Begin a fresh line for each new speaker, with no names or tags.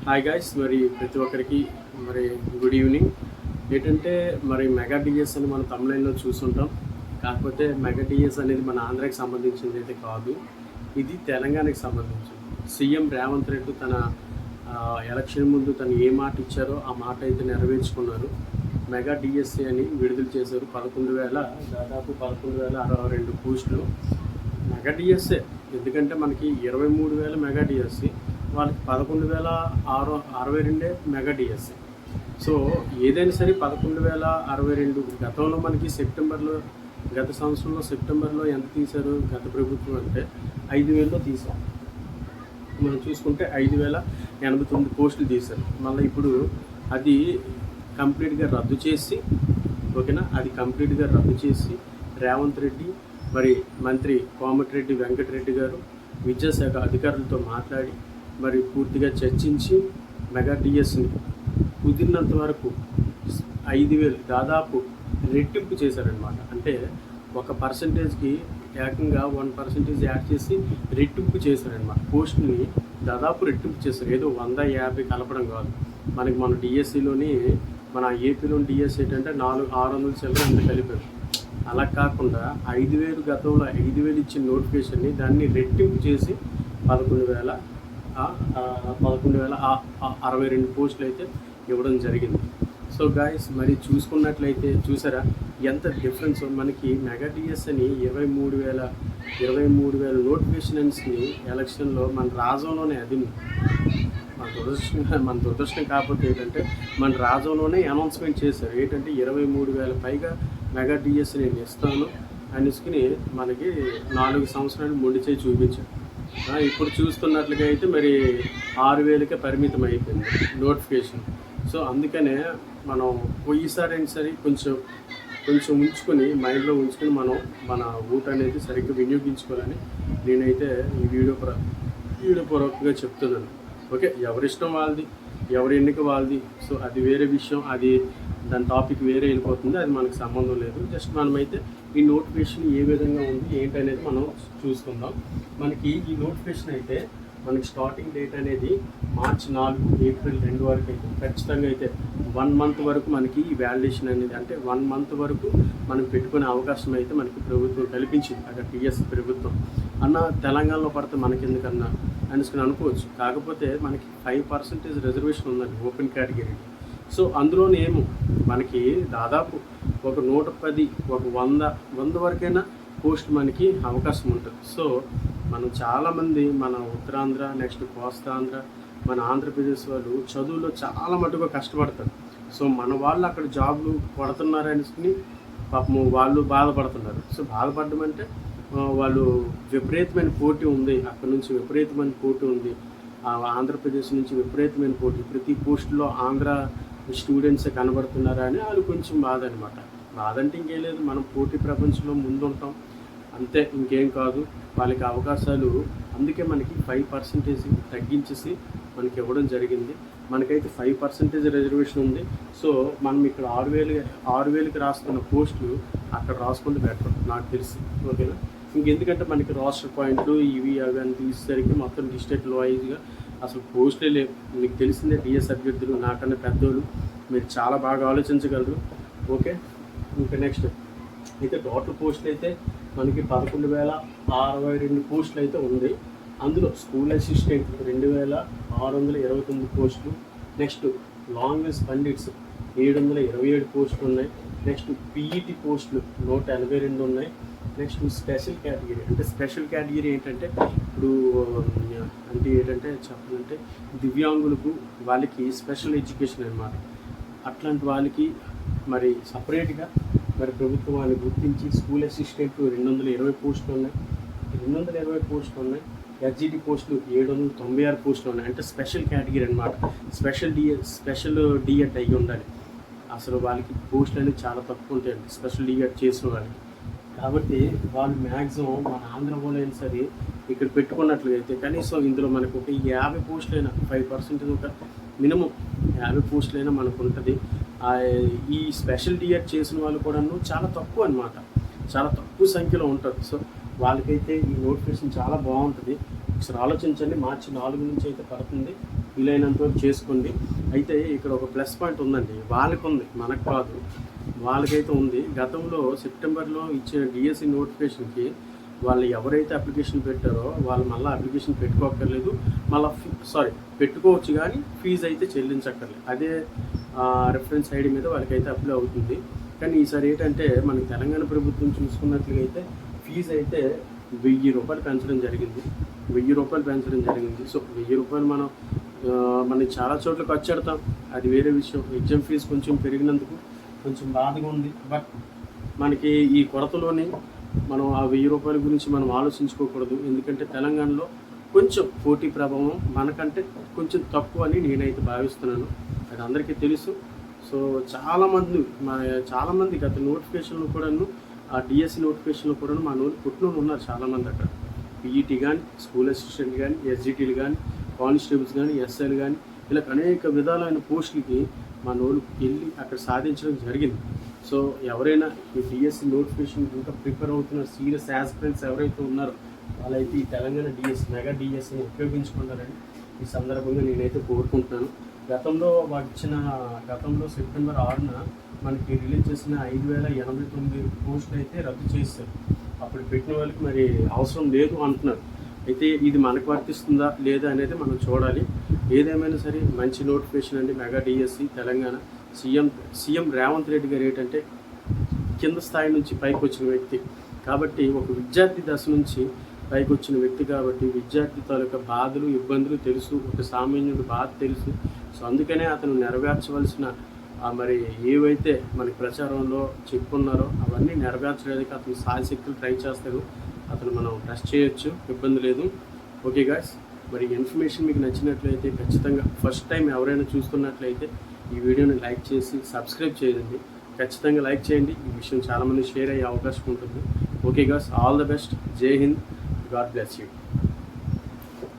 Hi guys, మరి ప్రతి ఒక్కరికి మరి గుడ్ ఈవినింగ్. ఏంటంటే మరి మెగా డిఎస్ అని మనం తమిళంలో చూస్తుంటాం. కాకపోతే మెగా డిఎస్ అనేది మన ఆంధ్రాకి సంబంధించింది అయితే కాదు, ఇది తెలంగాణకి సంబంధించింది. సీఎం రేవంత్ రెడ్డి తన ఎలక్షన్ ముందు తను ఏ మాట ఇచ్చారో ఆ మాట అయితే నెరవేర్చుకున్నారు. మెగా డిఎస్సి అని విడుదల చేశారు. దాదాపు 11,062 పోస్టులు మెగా డిఎస్ఏ. ఎందుకంటే మనకి 23,000 మెగా డిఎస్సి, వాళ్ళకి 11,662 మెగా డిఎస్సి. సో ఏదైనా సరే 11,062 గతంలో మనకి గత సంవత్సరంలో సెప్టెంబర్లో ఎంత తీశారు గత ప్రభుత్వం అంటే 5,000లో తీసాం. మనం చూసుకుంటే 5,089 పోస్టులు తీశారు. మళ్ళీ ఇప్పుడు అది కంప్లీట్గా రద్దు చేసి రేవంత్ రెడ్డి మరి మంత్రి కోమటిరెడ్డి వెంకటరెడ్డి గారు విద్యాశాఖ అధికారులతో మాట్లాడి మరి పూర్తిగా చర్చించి మెగా డిఎస్ని కుదిరినంత వరకు 5,000 దాదాపు రెట్టింపు చేశారనమాట. అంటే ఒక పర్సంటేజ్కి ఏకంగా 1% యాడ్ చేసి రెట్టింపు చేశారనమాట. పోస్ట్ని దాదాపు రెట్టింపు చేశారు. ఏదో 150 కలపడం కాదు. మన డిఎస్సిలోని మన ఏపీలోని డిఎస్సి ఏంటంటే 600 చిల్లర అంత కలిపారు. అలా కాకుండా 5,000 గతంలో 5,000 ఇచ్చిన నోటిఫికేషన్ని దాన్ని రెట్టింపు చేసి 11,062 పోస్టులు అయితే ఇవ్వడం జరిగింది. సో గాయస్, మరి చూసుకున్నట్లయితే చూసారా ఎంత డిఫరెన్స్. మనకి మెగా డిఎస్ అని 23,000 నోటిఫికేషన్స్ని ఎలక్షన్లో మన రాజ్యంలోనే అది మన దురదృష్టం కాకపోతే ఏంటంటే మన రాజ్యంలోనే అనౌన్స్మెంట్ చేశారు. ఏంటంటే 23,000 పైగా మెగా డిఎస్ నేను ఇస్తాను అనేసుకుని మనకి 4 సంవత్సరాలు మొండి చేయి చూపించారు. ఇప్పుడు చూస్తున్నట్లుగా అయితే మరి 6,000కే పరిమితం అయిపోయింది నోటిఫికేషన్. సో అందుకనే మనం పోయిసారైనా సరే కొంచెం ఉంచుకొని మైండ్లో ఉంచుకొని మనం మన ఓటు అనేది సరిగ్గా వినియోగించుకోవాలని నేనైతే ఈ వీడియో పూర్వకంగా చెప్తున్నాను. ఓకే, ఎవరిష్టం వాళ్ళది, ఎవరి ఎన్నిక వాళ్ళది. సో అది వేరే విషయం, దాని టాపిక్ వేరే వెళ్ళిపోతుంది, అది మనకు సంబంధం లేదు. జస్ట్ మనమైతే ఈ నోటిఫికేషన్ ఏ విధంగా ఉంది ఏంటనేది మనం చూసుకుందాం. మనకి ఈ నోటిఫికేషన్ అయితే మనకి స్టార్టింగ్ డేట్ అనేది మార్చి 4, ఏప్రిల్ 2 వరకు అయితే ఖచ్చితంగా అయితే 1 మంత్ వరకు మనకి ఈ వ్యాలిడేషన్ అనేది, అంటే 1 మంత్ వరకు మనం పెట్టుకునే అవకాశం అయితే మనకి ప్రభుత్వం కల్పించింది. అక్కడ టీఎస్ ప్రభుత్వం అన్న తెలంగాణలో పడితే మనకి ఎందుకన్నా అనేసుకుని అనుకోవచ్చు. కాకపోతే మనకి 5% రిజర్వేషన్ ఉందండి ఓపెన్ కేటగిరీ. సో అందులోనేమో మనకి దాదాపు ఒక 110, ఒక 100 వరకైనా పోస్ట్ మనకి అవకాశం ఉంటుంది. సో మనం చాలామంది మన ఉత్తరాంధ్ర, నెక్స్ట్ కోస్తాంధ్ర, మన ఆంధ్రప్రదేశ్ వాళ్ళు చదువులో చాలా మటుగా కష్టపడతారు. సో మన వాళ్ళు అక్కడ జాబ్లు కొడుతున్నారు అనేసుకుని పాపము వాళ్ళు బాధపడుతున్నారు. సో బాధపడడం అంటే వాళ్ళు విపరీతమైన పోటీ ఉంది, అక్కడ నుంచి విపరీతమైన పోటీ ఉంది, ఆంధ్రప్రదేశ్ నుంచి విపరీతమైన పోటీ, ప్రతి పోస్టులో ఆంధ్ర స్టూడెంట్సే కనబడుతున్నారా అని వాళ్ళు కొంచెం బాధ అనమాట. బాధ అంటే ఇంకేం లేదు, మనం పోటీ ప్రపంచంలో ముందుంటాం అంతే, ఇంకేం కాదు. వాళ్ళకి అవకాశాలు అందుకే మనకి 5% తగ్గించేసి మనకి ఇవ్వడం జరిగింది. మనకైతే 5% రిజర్వేషన్ ఉంది. సో మనం ఇక్కడ 6,000కి రాస్తున్న పోస్టులు అక్కడ రాసుకుంటూ బెటర్ నాకు తెలిసి. ఓకేనా, ఇంకెందుకంటే మనకి రాష్ట్ర పాయింట్లు ఇవి అవి అని తీసేసరికి మొత్తం డిస్ట్రిక్ట్ వైజ్గా అసలు పోస్టులే లేవు. మీకు తెలిసిందే డిఎస్ అభ్యర్థులు నాకన్నా పెద్దోళ్ళు, మీరు చాలా బాగా ఆలోచించగలరు. ఓకే, ఇంకా నెక్స్ట్ అయితే టోటల్ పోస్టులు అయితే మనకి 11,062 పోస్టులు అయితే ఉంది. అందులో స్కూల్ అసిస్టెంట్ 2,629 పోస్టులు, నెక్స్ట్ లాంగ్వేజ్ పండిట్స్ 727 పోస్టులు ఉన్నాయి, నెక్స్ట్ పీఈటీ పోస్టులు 182 ఉన్నాయి, నెక్స్ట్ స్పెషల్ కేటగిరీ ఏంటంటే ఇప్పుడు ఏంటంటే చెప్పాలంటే దివ్యాంగులకు వాళ్ళకి స్పెషల్ ఎడ్యుకేషన్ అన్నమాట. అట్లాంటి వాళ్ళకి మరి సపరేట్గా మరి ప్రభుత్వం వాళ్ళని గుర్తించి స్కూల్ అసిస్టెంట్ 220 పోస్టులు ఉన్నాయి, ఎస్జిటి పోస్టులు 796 పోస్టులు ఉన్నాయి. అంటే స్పెషల్ కేటగిరీ అనమాట. స్పెషల్ డిఎడ్ అయ్యి ఉండాలి. అసలు వాళ్ళకి పోస్టులు అనేది చాలా తక్కువ ఉంటాయండి స్పెషల్ డిఎడ్ చేసిన వాళ్ళకి. కాబట్టి వాళ్ళు మ్యాక్సిమం మన ఆంధ్ర వాళ్ళైనా సరే ఇక్కడ పెట్టుకున్నట్లయితే కనీసం ఇందులో మనకు ఒక 50 పోస్టులైనా 5% ఒక మినిమం 50 పోస్టులైనా మనకు ఉంటుంది. ఈ స్పెషల్ డిఎడ్ చేసిన వాళ్ళు కూడా చాలా తక్కువ అనమాట, చాలా తక్కువ సంఖ్యలో ఉంటారు. సో వాళ్ళకైతే ఈ నోటిఫికేషన్ చాలా బాగుంటుంది. ఒకసారి ఆలోచించండి. మార్చి 4 నుంచి అయితే పడుతుంది, వీలైనంత వరకు చేసుకోండి. అయితే ఇక్కడ ఒక ప్లస్ పాయింట్ ఉందండి, వాళ్ళకు ఉంది, మనకు కాదు, వాళ్ళకైతే ఉంది. గతంలో సెప్టెంబర్లో ఇచ్చిన డిఎస్సి నోటిఫికేషన్కి వాళ్ళు ఎవరైతే అప్లికేషన్ పెట్టారో వాళ్ళు మళ్ళీ అప్లికేషన్ పెట్టుకోక్కర్లేదు, మళ్ళీ పెట్టుకోవచ్చు కానీ ఫీజు అయితే చెల్లించక్కర్లేదు. అదే రెఫరెన్స్ ఐడి మీద వాళ్ళకైతే అప్లై అవుతుంది. కానీ ఈసారి ఏంటంటే మనకి తెలంగాణ ప్రభుత్వం చూసుకున్నట్లుగా అయితే ఫీజు అయితే 1000 రూపాయలు పెంచడం జరిగింది. 1000 రూపాయలు పెంచడం జరిగింది. సో 1000 రూపాయలు మనం చాలా చోట్ల ఖర్చు పెడతాం, అది వేరే విషయం. ఎగ్జామ్ ఫీజు కొంచెం పెరిగినందుకు కొంచెం బాధగా ఉంది. బట్ మనకి ఈ కొరతలోని మనం ఆ 1000 రూపాయల గురించి మనం ఆలోచించుకోకూడదు. ఎందుకంటే తెలంగాణలో కొంచెం పోటీ ప్రభావం మనకంటే కొంచెం తక్కువ అని నేనైతే భావిస్తున్నాను. అది అందరికీ తెలుసు. సో చాలామంది గత నోటిఫికేషన్లు కూడాను, ఆ డిఎస్సి నోటిఫికేషన్లో కూడాను మా పుట్టినోళ్ళు ఉన్నారు చాలామంది అక్కడ. పీఈటీ కానీ, స్కూల్ అసిస్టెంట్ కానీ, ఎస్జిటీలు కానీ, కానిస్టేబుల్స్ కానీ, ఎస్ఐలు కానీ, ఇలా అనేక విధాలైన పోస్టులకి మా నోళ్ళు వెళ్ళి అక్కడ సాధించడం జరిగింది. సో ఎవరైనా ఈ డిఎస్సి నోటిఫికేషన్ ఇంకా ప్రిపేర్ అవుతున్న సీరియస్ యాస్పిరెంట్స్ ఎవరైతే ఉన్నారో వాళ్ళైతే ఈ తెలంగాణ డిఎస్సి మెగా డిఎస్సిని ఉపయోగించుకుంటారని ఈ సందర్భంగా నేనైతే కోరుకుంటున్నాను. గతంలో సెప్టెంబర్ 6న మనకి రిలీజ్ చేసిన 5089 పోస్టులు అయితే రద్దు చేశారు. అప్పుడు పెట్టిన వాళ్ళకి మరి అవసరం లేదు అంటున్నారు. అయితే ఇది మనకు వర్తిస్తుందా లేదా అనేది మనం చూడాలి. ఏదేమైనా సరే మంచి నోటిఫికేషన్ అండి mega DSC Telangana. CM Revanth Reddy గారు ఏంటంటే కింద స్థాయి నుంచి పైకి వచ్చిన వ్యక్తి కాబట్టి, ఒక విద్యార్థి దశ నుంచి పైకి వచ్చిన వ్యక్తి కాబట్టి విద్యార్థి తాలూకా బాధలు ఇబ్బందులు తెలుసు, ఒక సామాన్యుడి బాధ తెలుసు. సో అందుకనే అతను నెరవేర్చవలసిన మరి ఏవైతే మనకి ప్రచారంలో చెప్పుకున్నారో అవన్నీ నెరవేర్చడానికి అతను సాయశక్తులు ట్రై చేస్తాడు. అతను మనం టెస్ట్ చేయొచ్చు, ఇబ్బంది లేదు. ఓకే గాయ్స్, మరి ఇన్ఫర్మేషన్ మీకు నచ్చినట్లయితే ఖచ్చితంగా ఫస్ట్ టైం ఎవరైనా చూస్తున్నట్లయితే ఈ వీడియోని లైక్ చేసి సబ్స్క్రైబ్ చేయండి. ఖచ్చితంగా లైక్ చేయండి. ఈ విషయం చాలామంది షేర్ అయ్యే అవకాశం ఉంటుంది. Okay guys, all the best. జై హింద్. God bless you.